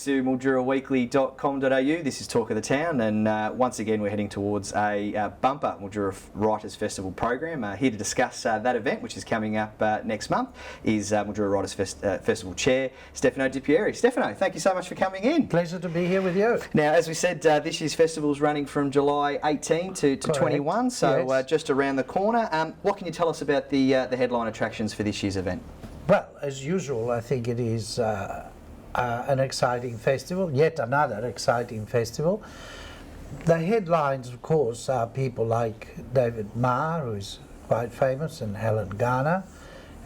to milduraweekly.com.au. This is Talk of the Town, and once again we're heading towards a bumper Mildura Writers Festival program. Here to discuss that event, which is coming up next month, is Mildura Writers Festival Chair Stefano de Pieri. Stefano, thank you so much for coming in. Pleasure to be here with you. Now, as we said, this year's festival is running from July 18 to 21, so yes. Just around the corner. What can you tell us about the headline attractions for this year's event? Well, as usual, I think it is an exciting festival, yet another exciting festival. The headlines, of course, are people like David Marr, who is quite famous, and Helen Garner,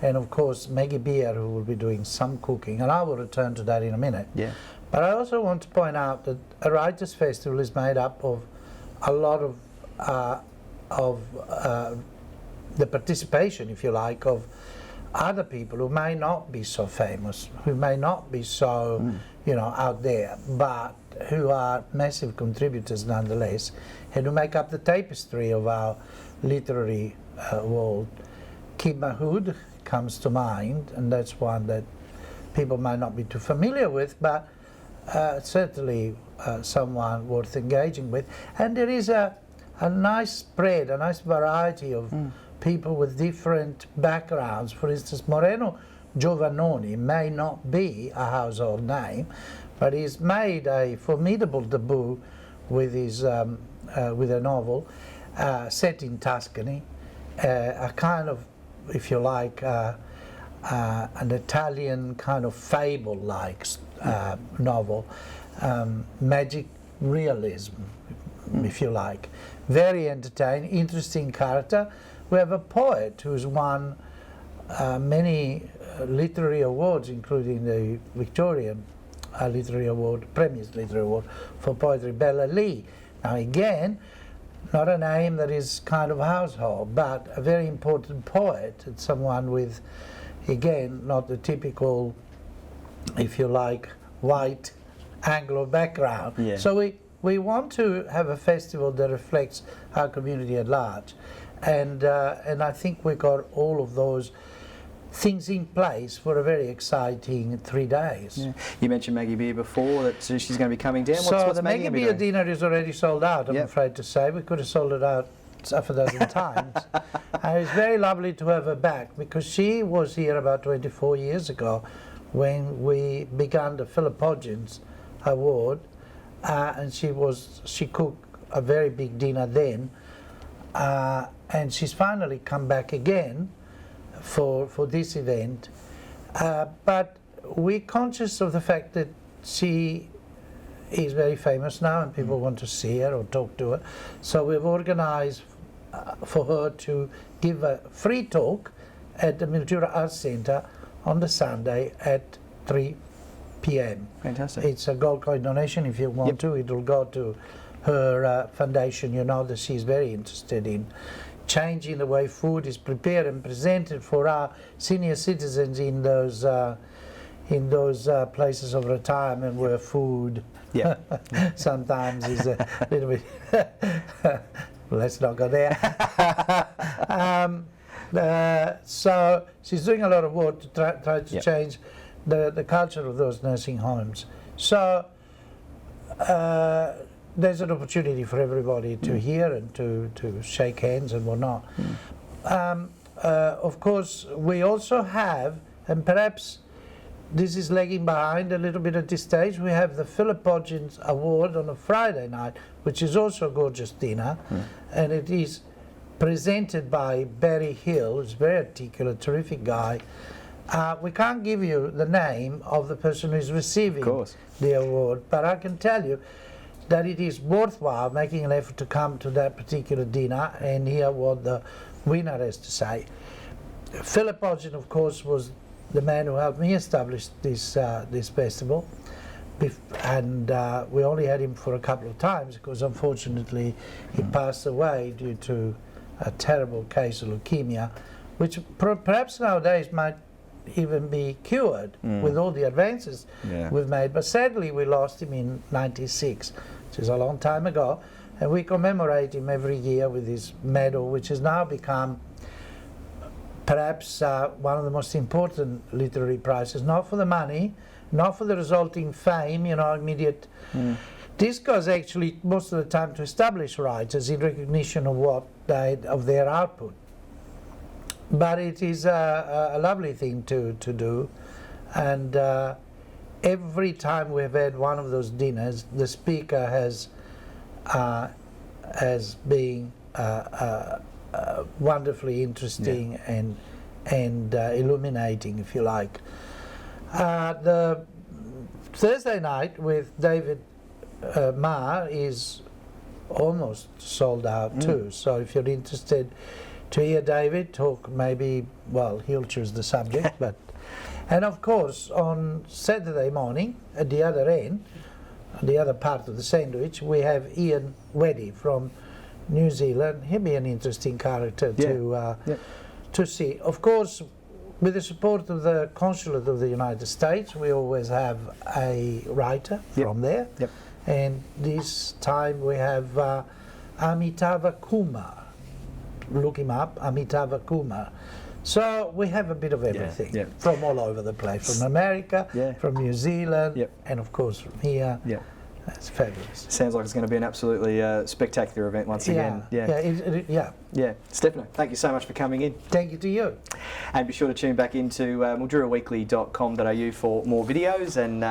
and of course Maggie Beer, who will be doing some cooking, and I will return to that in a minute. Yeah. But I also want to point out that a Writers' Festival is made up of a lot of the participation, if you like, of other people who may not be so famous, who may not be so, out there, but who are massive contributors nonetheless, and who make up the tapestry of our literary world. Kim Mahood comes to mind, and that's one that people might not be too familiar with, but certainly someone worth engaging with. And there is a nice spread, a nice variety of people with different backgrounds. For instance, Moreno Giovannoni may not be a household name, but he's made a formidable debut with his with a novel set in Tuscany, a kind of, if you like, an Italian kind of fable-like novel, magic realism, if you like. Very entertaining, interesting character. We have a poet who's won many literary awards, including the Victorian Literary Award, Premier's Literary Award for Poetry, Bella Lee. Now again, not a name that is kind of household, but a very important poet, and someone with, again, not the typical, if you like, white Anglo background. Yeah. So we want to have a festival that reflects our community at large. And I think we got all of those things in place for a very exciting 3 days. Yeah. You mentioned Maggie Beer before, that she's going to be coming down. So the Maggie Beer dinner is already sold out, I'm afraid to say. We could have sold it out half a dozen times. And it's very lovely to have her back, because she was here about 24 years ago when we began the Philip Hodgins Award, and she cooked a very big dinner then. And she's finally come back again for this event, but we're conscious of the fact that she is very famous now and people want to see her or talk to her, so we've organized for her to give a free talk at the Mildura Arts Centre on the Sunday at 3 p.m. Fantastic. It's a gold coin donation. If you want to, it will go to her foundation. You know that she's very interested in changing the way food is prepared and presented for our senior citizens in those places of retirement where food sometimes is a little bit. Let's not go there. So she's doing a lot of work to try to change the culture of those nursing homes. So there's an opportunity for everybody to hear and to shake hands and whatnot. Of course, we also have, and perhaps this is lagging behind a little bit at this stage, we have the Philip Hodgins Award on a Friday night, which is also a gorgeous dinner, and it is presented by Barry Hill, who's very articulate, terrific guy. We can't give you the name of the person who's receiving the award, but I can tell you that it is worthwhile making an effort to come to that particular dinner and hear what the winner has to say. Philip Hodgins, of course, was the man who helped me establish this festival, and we only had him for a couple of times because unfortunately he passed away due to a terrible case of leukemia, which perhaps nowadays might even be cured with all the advances we've made, but sadly we lost him in '96, which is a long time ago, and we commemorate him every year with his medal, which has now become perhaps one of the most important literary prizes, not for the money not for the resulting fame, immediate. This goes actually most of the time to established writers in recognition of of their output. But it is a lovely thing to do, and every time we've had one of those dinners, the speaker has been wonderfully interesting and illuminating, if you like. The Thursday night with David Marr is almost sold out too. So if you're interested to hear David talk, maybe, well, he'll choose the subject, but. And of course, on Saturday morning, at the other end, the other part of the sandwich, we have Ian Weddy from New Zealand. He'll be an interesting character to see. Of course, with the support of the Consulate of the United States, we always have a writer from there. And this time we have Amitava Kumar. Look him up, Amitava Kumar. So we have a bit of everything from all over the place, from America, from New Zealand, and of course from here. That's fabulous. Sounds like it's going to be an absolutely spectacular event once again. Stefano, thank you so much for coming in. Thank you to you. And be sure to tune back into milduraweekly.com.au for more videos, and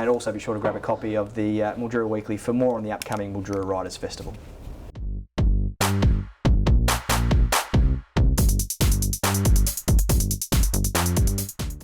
also be sure to grab a copy of the Mildura Weekly for more on the upcoming Mildura Writers Festival.